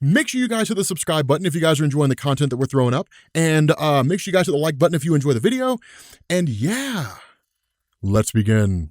Make sure you guys hit the subscribe button if you guys are enjoying the content that we're throwing up. And make sure you guys hit the like button if you enjoy the video. And yeah, let's begin.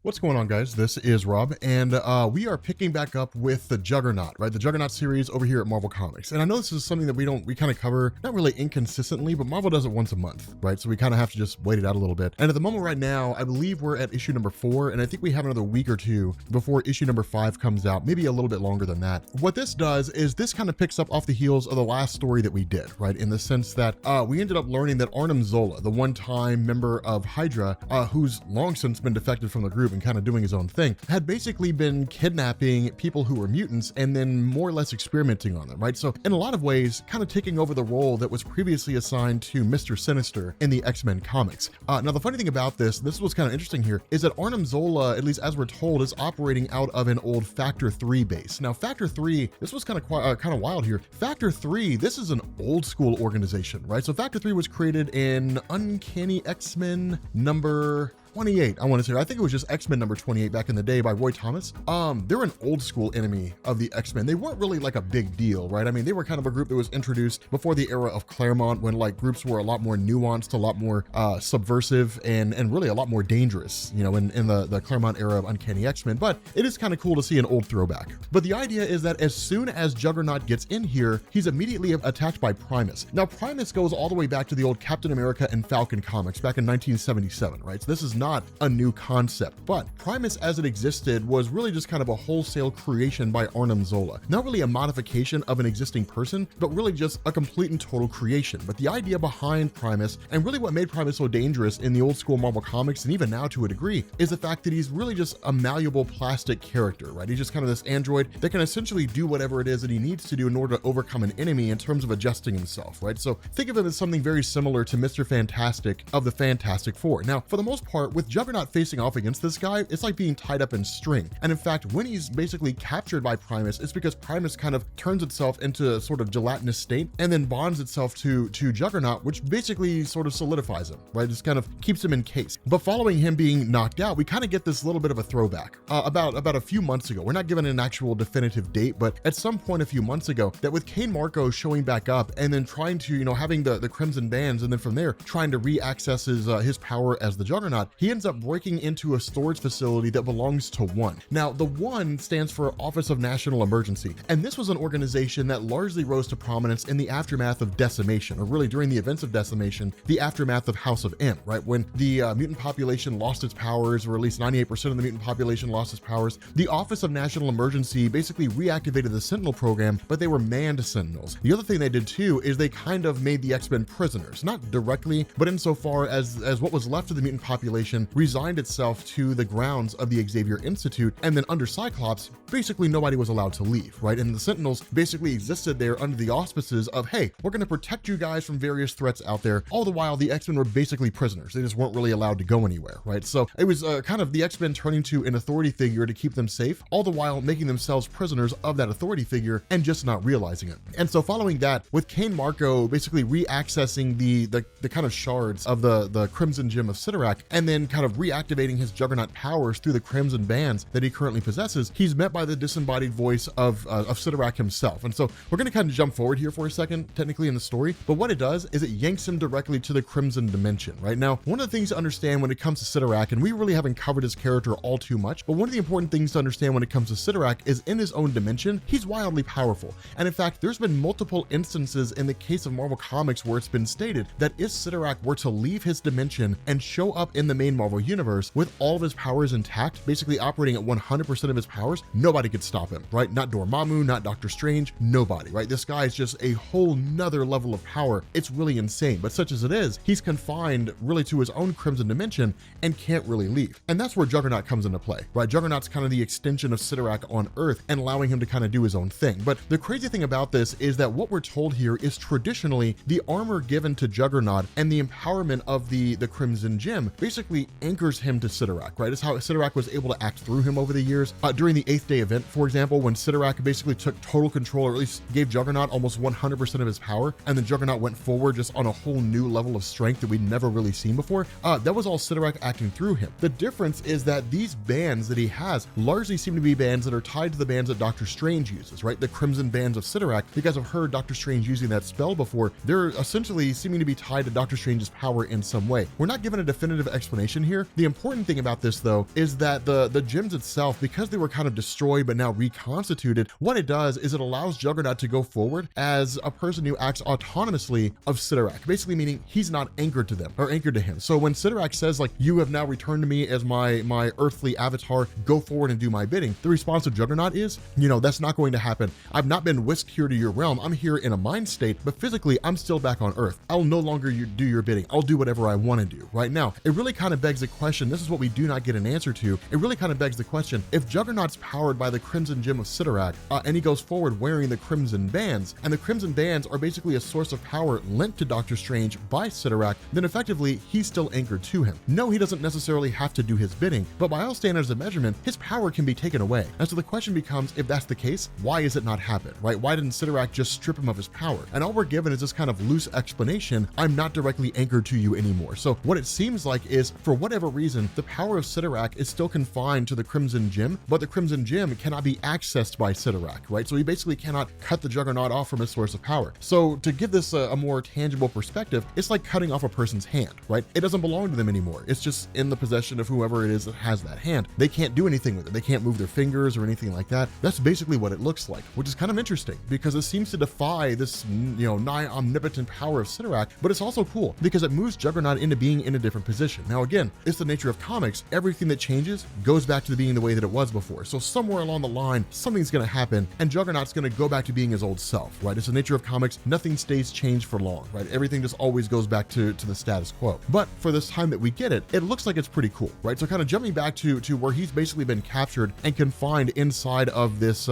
What's going on, guys? This is Rob, and we are picking back up with the Juggernaut, right? The Juggernaut series over here at Marvel Comics. And I know this is something that we kind of cover, not really inconsistently, but Marvel does it once a month, right? So we kind of have to just wait it out a little bit. And at the moment right now, I believe we're at issue number 4, and I think we have another week or two before issue number 5 comes out, maybe a little bit longer than that. What this does is this kind of picks up off the heels of the last story that we did, right? In the sense that we ended up learning that Arnim Zola, the one-time member of Hydra, who's long since been defected from the group and kind of doing his own thing, had basically been kidnapping people who were mutants and then more or less experimenting on them, right? So in a lot of ways, kind of taking over the role that was previously assigned to Mr. Sinister in the X-Men comics. Now, the funny thing about this was kind of interesting here, is that Arnim Zola, at least as we're told, is operating out of an old Factor 3 base. Now, Factor 3, this was kind of wild here. Factor 3, this is an old school organization, right? So Factor 3 was created in Uncanny X-Men number 28, I want to say. I think it was just X-Men number 28 back in the day by Roy Thomas. They're an old school enemy of the X-Men. They weren't really like a big deal, right? I mean, they were kind of a group that was introduced before the era of Claremont, when like groups were a lot more nuanced, a lot more subversive, and really a lot more dangerous, you know, in the Claremont era of Uncanny X-Men. But it is kind of cool to see an old throwback. But the idea is that as soon as Juggernaut gets in here, he's immediately attacked by Primus. Now, Primus goes all the way back to the old Captain America and Falcon comics back in 1977, right? So this is not a new concept, but Primus as it existed was really just kind of a wholesale creation by Arnim Zola. Not really a modification of an existing person, but really just a complete and total creation. But the idea behind Primus, and really what made Primus so dangerous in the old school Marvel comics, and even now to a degree, is the fact that he's really just a malleable plastic character, right? He's just kind of this android that can essentially do whatever it is that he needs to do in order to overcome an enemy in terms of adjusting himself, right? So think of him as something very similar to Mr. Fantastic of the Fantastic Four. Now, for the most part, with Juggernaut facing off against this guy, it's like being tied up in string. And in fact, when he's basically captured by Primus, it's because Primus kind of turns itself into a sort of gelatinous state and then bonds itself to Juggernaut, which basically sort of solidifies him, right? Just kind of keeps him encased. But following him being knocked out, we kind of get this little bit of a throwback about a few months ago. We're not given an actual definitive date, but at some point a few months ago, that with Kane Marco showing back up and then trying to, you know, having the Crimson Bands, and then from there trying to re-access his power as the Juggernaut, he ends up breaking into a storage facility that belongs to One. Now, the One stands for Office of National Emergency, and this was an organization that largely rose to prominence in the aftermath of Decimation, or really during the events of Decimation, the aftermath of House of M, right? When the mutant population lost its powers, or at least 98% of the mutant population lost its powers, the Office of National Emergency basically reactivated the Sentinel program, but they were manned Sentinels. The other thing they did too is they kind of made the X-Men prisoners, not directly, but insofar as what was left of the mutant population resigned itself to the grounds of the Xavier Institute, and then under Cyclops, basically nobody was allowed to leave, right? And the Sentinels basically existed there under the auspices of, hey, we're going to protect you guys from various threats out there. All the while, the X-Men were basically prisoners. They just weren't really allowed to go anywhere, right? So it was kind of the X-Men turning to an authority figure to keep them safe, all the while making themselves prisoners of that authority figure and just not realizing it. And so following that, with Kane Marco basically re-accessing the kind of shards of the Crimson Gem of Sidorak, and then kind of reactivating his Juggernaut powers through the Crimson Bands that he currently possesses, he's met by the disembodied voice of Sidorak himself. And so we're going to kind of jump forward here for a second, technically in the story, but what it does is it yanks him directly to the Crimson Dimension, right? Now, one of the things to understand when it comes to Sidorak, and we really haven't covered his character all too much, but one of the important things to understand when it comes to Sidorak is in his own dimension, he's wildly powerful. And in fact, there's been multiple instances in the case of Marvel Comics where it's been stated that if Sidorak were to leave his dimension and show up in the main Marvel universe with all of his powers intact, basically operating at 100% of his powers, nobody could stop him, right? Not Dormammu, not Doctor Strange, nobody, right? This guy is just a whole nother level of power. It's really insane, but such as it is, he's confined really to his own Crimson Dimension and can't really leave. And that's where Juggernaut comes into play, right? Juggernaut's kind of the extension of Sidorak on Earth and allowing him to kind of do his own thing. But the crazy thing about this is that what we're told here is traditionally the armor given to Juggernaut and the empowerment of the Crimson Gem basically basically anchors him to Sidorak, right? It's how Sidorak was able to act through him over the years. During the 8th Day event, for example, when Sidorak basically took total control, or at least gave Juggernaut almost 100% of his power, and then Juggernaut went forward just on a whole new level of strength that we'd never really seen before, that was all Sidorak acting through him. The difference is that these bands that he has largely seem to be bands that are tied to the bands that Doctor Strange uses, right? The Crimson Bands of Sidorak. You guys have heard Doctor Strange using that spell before. They're essentially seeming to be tied to Doctor Strange's power in some way. We're not given a definitive explanation here. The important thing about this, though, is that the gems itself, because they were kind of destroyed but now reconstituted, what it does is it allows Juggernaut to go forward as a person who acts autonomously of Sidorak, basically meaning he's not anchored to them or anchored to him. So when Sidorak says, like, you have now returned to me as my earthly avatar, go forward and do my bidding, the response of Juggernaut is, that's not going to happen. I've not been whisked here to your realm. I'm here in a mind state, but physically I'm still back on Earth. I'll no longer do your bidding. I'll do whatever I want to do. Right now, it really kind of begs the question, this is what we do not get an answer to, it really kind of begs the question, if Juggernaut's powered by the Crimson Gem of Sidorak, and he goes forward wearing the Crimson Bands, and the Crimson Bands are basically a source of power linked to Doctor Strange by Sidorak, then effectively he's still anchored to him. No, he doesn't necessarily have to do his bidding, but by all standards of measurement, his power can be taken away. And so the question becomes, if that's the case, why has it not happened, right? Why didn't Sidorak just strip him of his power? And all we're given is this kind of loose explanation, I'm not directly anchored to you anymore. So what it seems like is, for whatever reason, the power of Sidorak is still confined to the Crimson Gem, but the Crimson Gem cannot be accessed by Sidorak, right? So he basically cannot cut the Juggernaut off from his source of power. So to give this a more tangible perspective, it's like cutting off a person's hand, right? It doesn't belong to them anymore. It's just in the possession of whoever it is that has that hand. They can't do anything with it. They can't move their fingers or anything like that. That's basically what it looks like, which is kind of interesting because it seems to defy this, nigh omnipotent power of Sidorak, but it's also cool because it moves Juggernaut into being in a different position. Now, again, it's the nature of comics. Everything that changes goes back to being the way that it was before. So somewhere along the line, something's going to happen and Juggernaut's going to go back to being his old self, right? It's the nature of comics. Nothing stays changed for long, right? Everything just always goes back to the status quo. But for this time that we get it, it looks like it's pretty cool, right? So kind of jumping back to where he's basically been captured and confined inside of this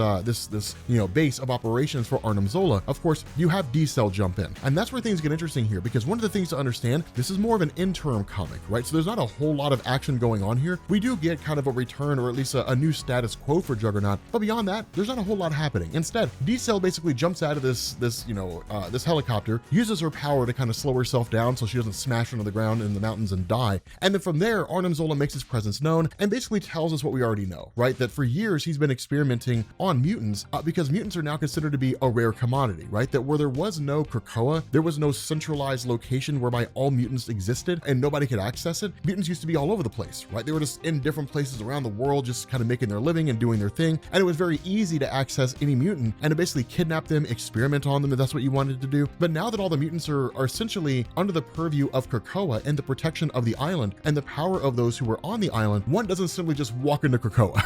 base of operations for Arnim Zola. Of course, you have D-Cell jump in. And that's where things get interesting here, because one of the things to understand, this is more of an interim comic, right? So there's not a whole lot of action going on here. We do get kind of a return, or at least a new status quo for Juggernaut, but beyond that, there's not a whole lot happening. Instead, D-Cell basically jumps out of this helicopter, uses her power to kind of slow herself down so she doesn't smash into the ground in the mountains and die. And then from there, Arnim Zola makes his presence known and basically tells us what we already know, right? That for years he's been experimenting on mutants because mutants are now considered to be a rare commodity, right? That where there was no Krakoa, there was no centralized location whereby all mutants existed and nobody could access it. Mutants used to be all over the place, right? They were just in different places around the world, just kind of making their living and doing their thing. And it was very easy to access any mutant and to basically kidnap them, experiment on them if that's what you wanted to do. But now that all the mutants are essentially under the purview of Krakoa and the protection of the island and the power of those who were on the island, one doesn't simply just walk into Krakoa.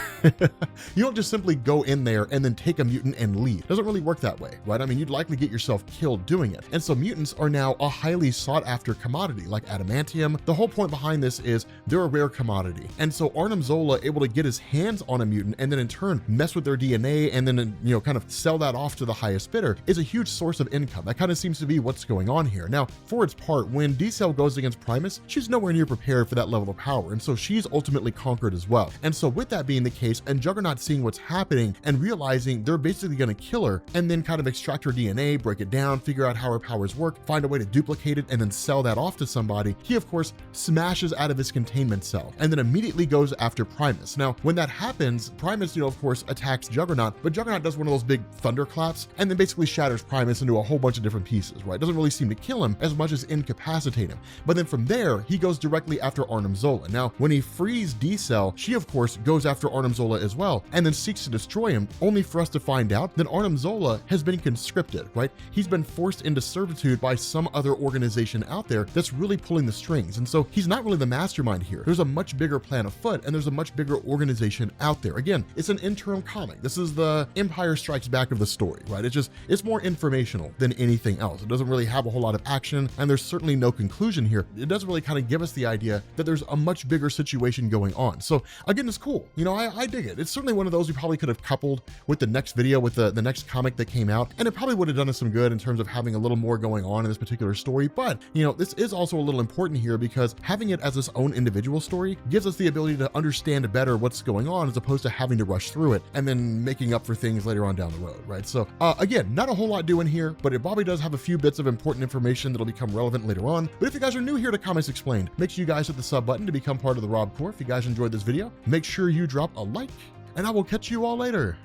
You don't just simply go in there and then take a mutant and leave. It doesn't really work that way, right? I mean, you'd likely get yourself killed doing it. And so mutants are now a highly sought after commodity, like adamantium. The whole point behind this is they're a rare commodity. And so Arnim Zola able to get his hands on a mutant and then in turn mess with their DNA and then, kind of sell that off to the highest bidder is a huge source of income. That kind of seems to be what's going on here. Now, for its part, when D-Cell goes against Primus, she's nowhere near prepared for that level of power. And so she's ultimately conquered as well. And so with that being the case and Juggernaut seeing what's happening and realizing they're basically going to kill her and then kind of extract her DNA, break it down, figure out how her powers work, find a way to duplicate it and then sell that off to somebody, he of course smashes out of his containment cell and then immediately goes after Primus. Now, when that happens, Primus, of course, attacks Juggernaut, but Juggernaut does one of those big thunderclaps and then basically shatters Primus into a whole bunch of different pieces, right? Doesn't really seem to kill him as much as incapacitate him. But then from there, he goes directly after Arnim Zola. Now, when he frees D-Cell, she of course goes after Arnim Zola as well and then seeks to destroy him, only for us to find out that Arnim Zola has been conscripted, right? He's been forced into servitude by some other organization out there that's really pulling the strings. And so he's not really the mastermind here. There's a much bigger plan afoot and there's a much bigger organization out there. Again, it's an interim comic. This is the Empire Strikes Back of the story, right? It's more informational than anything else. It doesn't really have a whole lot of action and there's certainly no conclusion here. It doesn't really kind of give us the idea that there's a much bigger situation going on. So again, it's cool. I dig it. It's certainly one of those we probably could have coupled with the next video, with the next comic that came out, and it probably would have done us some good in terms of having a little more going on in this particular story. But, this is also a little important here because having it as its own individual story gives us the ability to understand better what's going on as opposed to having to rush through it and then making up for things later on down the road, right? So again, not a whole lot doing here, but it probably does have a few bits of important information that'll become relevant later on. But if you guys are new here to Comics Explained, make sure you guys hit the sub button to become part of the Rob Corps. If you guys enjoyed this video, make sure you drop a like, and I will catch you all later.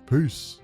Peace.